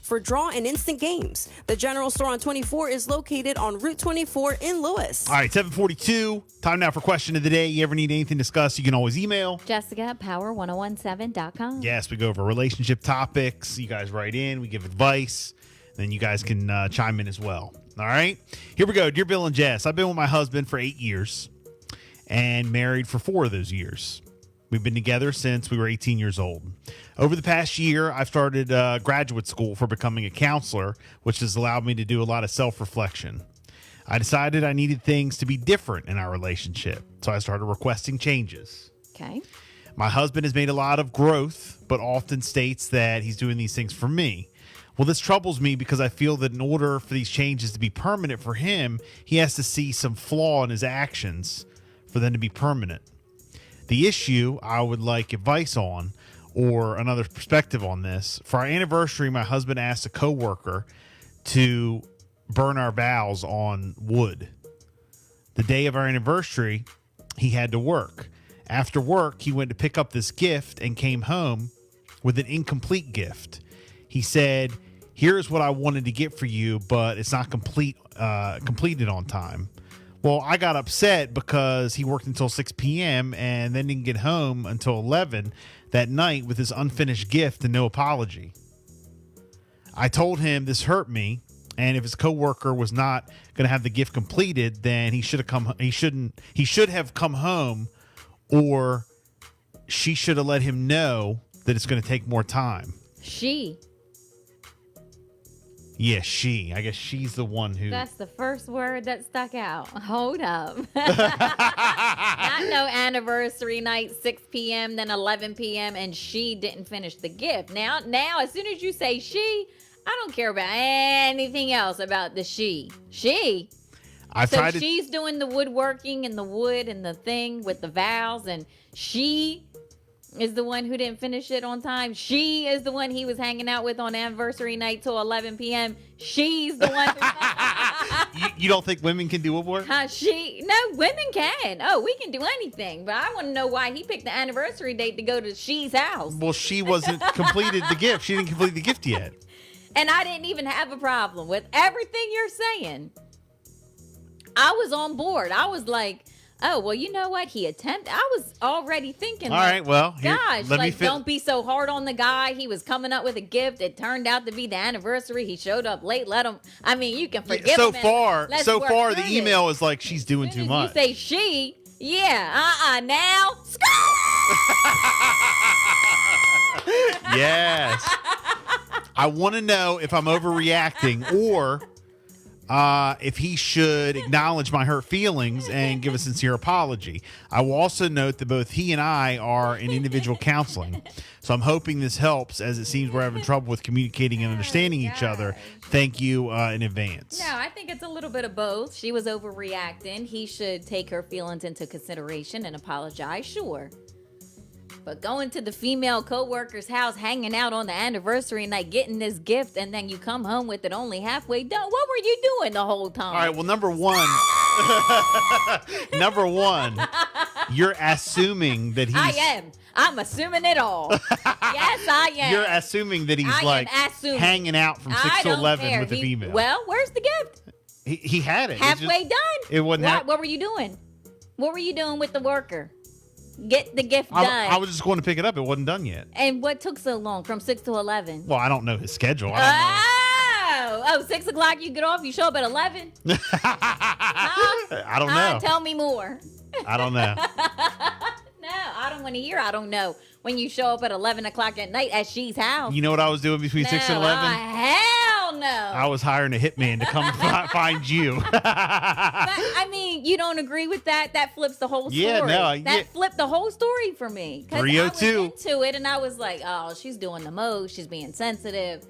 for draw and instant games. The General Store on 24 is located on Route 24 in Lewis. All right, 7:42. Time now for question of the day. You ever need anything discussed, you can always email Jessica at power1017.com. Yes, we go over relationship topics. You guys write in, we give advice. Then you guys can chime in as well. All right, here we go. Dear Bill and Jess, I've been with my husband for 8 years and married for 4 of those years. We've been together since we were 18 years old. Over the past year, I've started graduate school for becoming a counselor, which has allowed me to do a lot of self-reflection. I decided I needed things to be different in our relationship, so I started requesting changes. Okay. My husband has made a lot of growth, but often states that he's doing these things for me. Well, this troubles me because I feel that in order for these changes to be permanent for him, he has to see some flaw in his actions for them to be permanent. The issue I would like advice on, or another perspective on this. For our anniversary, my husband asked a coworker to burn our vows on wood. The day of our anniversary, he had to work. After work, he went to pick up this gift and came home with an incomplete gift. He said, "Here's what I wanted to get for you, but it's not completed on time." Well, I got upset because he worked until 6 p.m. and then didn't get home until 11 that night with his unfinished gift and no apology. I told him this hurt me, and if his coworker was not going to have the gift completed, then he should have come home, or she should have let him know that it's going to take more time. She. Yeah, she. I guess she's the one who... That's the first word that stuck out. Hold up. Not no anniversary night, 6 p.m., then 11 p.m., and she didn't finish the gift. Now, as soon as you say she, I don't care about anything else about the she. She. She's doing the woodworking and the wood and the thing with the vows, and she is the one who didn't finish it on time. She is the one he was hanging out with on anniversary night till 11 p.m. She's the one you don't think women can do woodwork? No, women can. Oh, we can do anything. But I want to know why he picked the anniversary date to go to she's house. Well, she wasn't completed the gift. She didn't complete the gift yet. And I didn't even have a problem with everything you're saying. I was on board. I was like, oh, well, you know what? I was already thinking, all right, well, don't be so hard on the guy. He was coming up with a gift. It turned out to be the anniversary. He showed up late. You can forgive him. So far, the email is like she's doing too much. You say she, now. Yes. I want to know if I'm overreacting or... if he should acknowledge my hurt feelings and give a sincere apology. I will also note that both he and I are in individual counseling. So I'm hoping this helps, as it seems we're having trouble with communicating and understanding each other. Thank you in advance. No, I think it's a little bit of both. She was overreacting. He should take her feelings into consideration and apologize, sure. But going to the female co-worker's house, hanging out on the anniversary night, getting this gift, and then you come home with it only halfway done. What were you doing the whole time? All right, well, number one, you're assuming that he's... I am. I'm assuming it all. Yes, I am. You're assuming that he's hanging out from 6 to 11 with the female. Well, where's the gift? He had it. Halfway done. It wasn't... What were you doing? What were you doing with the worker? Get the gift done. I was just going to pick it up. It wasn't done yet. And what took so long from 6 to 11? Well, I don't know his schedule. I don't know. 6 o'clock you get off, you show up at 11? I don't know. Tell me more. I don't know. No, I don't want to hear I don't know. When you show up at 11 o'clock at night at she's house. You know what I was doing between 6 and 11? Hell no. I was hiring a hitman to come find you. You don't agree with that? That flips the whole story. That flipped the whole story for me. 302. I was into it and I was like, oh, she's doing the most. She's being sensitive.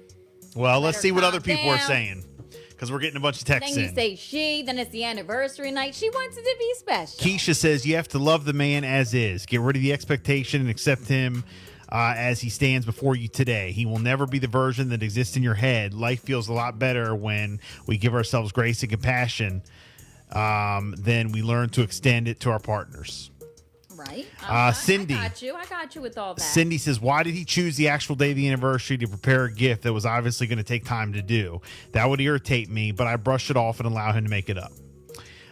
Well, let's see what other people are saying. Because we're getting a bunch of texts in. Then you say she, then it's the anniversary night. She wants it to be special. Keisha says you have to love the man as is. Get rid of the expectation and accept him as he stands before you today. He will never be the version that exists in your head. Life feels a lot better when we give ourselves grace and compassion. Then we learn to extend it to our partners. Right. Cindy. I got you with all that. Cindy says, why did he choose the actual day of the anniversary to prepare a gift that was obviously going to take time to do? That would irritate me, but I brush it off and allow him to make it up.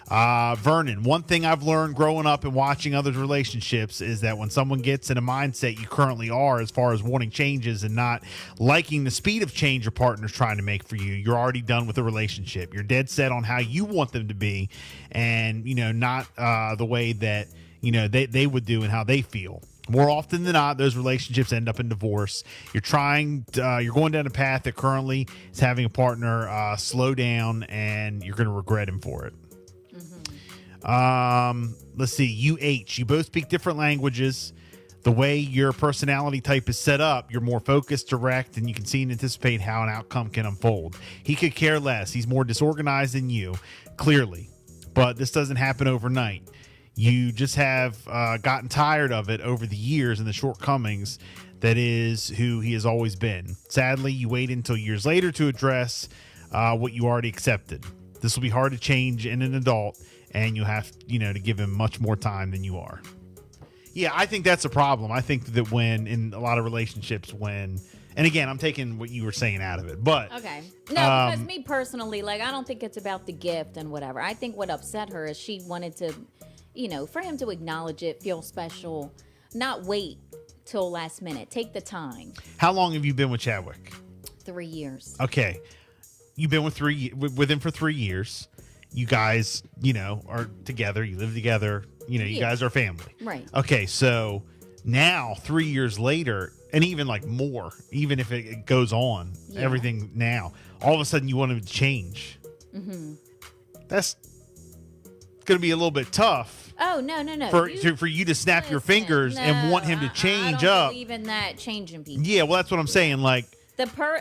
Vernon, one thing I've learned growing up and watching others' relationships is that when someone gets in a mindset you currently are as far as wanting changes and not liking the speed of change your partner's trying to make for you, you're already done with the relationship. You're dead set on how you want them to be and, not the way that, they would do and how they feel. More often than not, those relationships end up in divorce. You're going down a path that currently is having a partner slow down, and you're going to regret him for it. Let's see. You both speak different languages. The way your personality type is set up, you're more focused, direct, and you can see and anticipate how an outcome can unfold. He could care less. He's more disorganized than you, clearly. But this doesn't happen overnight. You just have gotten tired of it over the years and the shortcomings that is who he has always been. Sadly, you wait until years later to address what you already accepted. This will be hard to change in an adult, and you have, to give him much more time than you are. Yeah, I think that's a problem. I think that when in a lot of relationships, and again, I'm taking what you were saying out of it, but okay, no, because me personally, I don't think it's about the gift and whatever. I think what upset her is she wanted to, for him to acknowledge it, feel special, not wait till last minute. Take the time. How long have you been with Chadwick? 3 years. Okay, you've been with him for 3 years. You guys, are together. You live together. You guys are family. Right. Okay, so now 3 years later, and even more, even if it goes on, everything now, all of a sudden you want him to change. Mm-hmm. That's going to be a little bit tough. Oh, no. For you to snap your fingers and want him to change I don't up. believe in that changing people. Yeah, well, that's what I'm saying.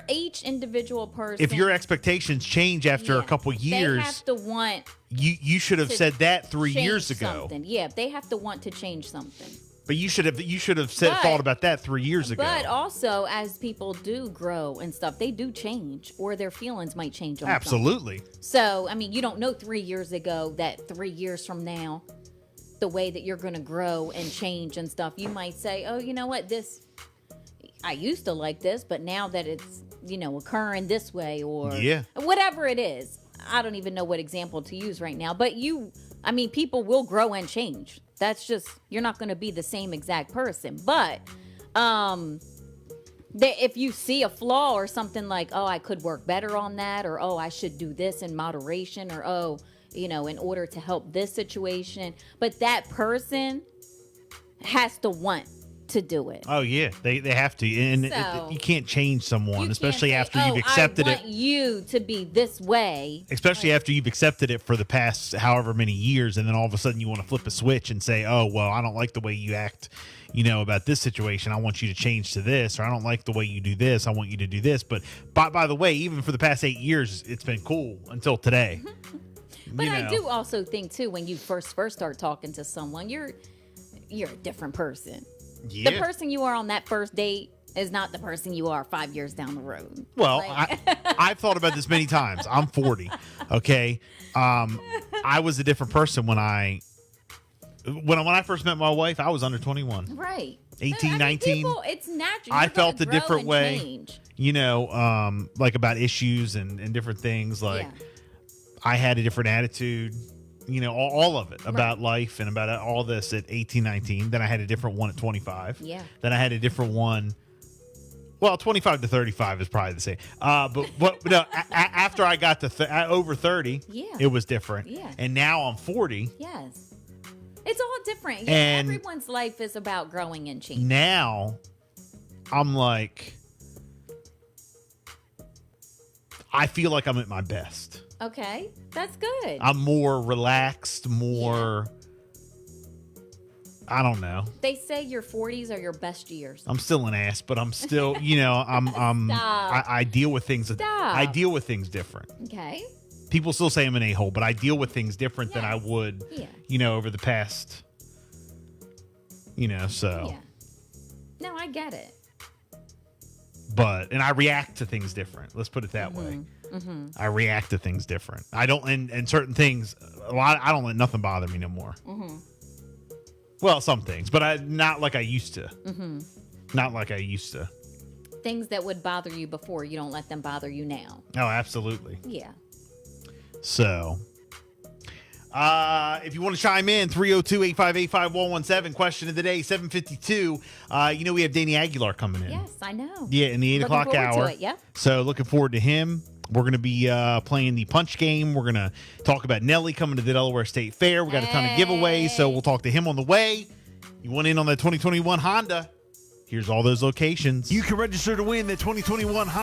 Each individual person. If your expectations change after a couple years, they have to want. You should have said that 3 years ago. Something. Yeah, they have to want to change something. But you should have thought about that 3 years ago. But also, as people do grow and stuff, they do change, or their feelings might change. On Absolutely. Something. So, you don't know 3 years ago that 3 years from now, the way that you're going to grow and change and stuff, you might say, oh, you know what, I used to like this, but now that it's, occurring this way or whatever it is, I don't even know what example to use right now, but people will grow and change. That's just, you're not going to be the same exact person. But if you see a flaw or something like, oh, I could work better on that, or, oh, I should do this in moderation, or, oh, in order to help this situation. But that person has to want to do it. Oh yeah, they have to, and you can't change someone, especially after you've accepted it. I want you to be this way, especially after you've accepted it for the past however many years, and then all of a sudden you want to flip a switch and say, "Oh well, I don't like the way you act, about this situation. I want you to change to this, or I don't like the way you do this. I want you to do this." But by the way, even for the past 8 years, it's been cool until today. But I do also think too, when you first start talking to someone, you're a different person. Yeah. The person you are on that first date is not the person you are 5 years down the road. Well, I've thought about this many times. I'm 40. Okay. I was a different person when I first met my wife. I was under 21. Right. 18, 19. People, it's natural. I felt a different way, change. About issues and different things. I had a different attitude. All of it about life and about all this at 18, 19. Then I had a different one at 25. Yeah. Then I had a different one. Well, 25 to 35 is probably the same. But no, after I got to over 30, it was different. Yeah. And now I'm 40. Yes. It's all different. Yeah, and everyone's life is about growing and changing. Now I'm I feel like I'm at my best. Okay, that's good. I'm more relaxed, I don't know. They say your 40s are your best years. I'm still an ass, but I'm still, I deal with things. I deal with things different. Okay. People still say I'm an a-hole, but I deal with things different than I would, over the past, so. Yeah. No, I get it. And I react to things different. Let's put it that way. Mm-hmm. I react to things different. I don't, and certain things, I don't let nothing bother me no more. Mm-hmm. Well, some things, but not like I used to. Not like I used to. Things that would bother you before, you don't let them bother you now. Oh, absolutely. Yeah. So, if you want to chime in, 302-858-5117, question of the day, 752. We have Danny Aguilar coming in. Yes, I know. Yeah, in the 8 Looking o'clock forward to hour. it, yep. So looking forward to him. We're going to be playing the punch game. We're going to talk about Nelly coming to the Delaware State Fair. We got a ton of giveaways, so we'll talk to him on the way. You want in on that 2021 Honda? Here's all those locations. You can register to win the 2021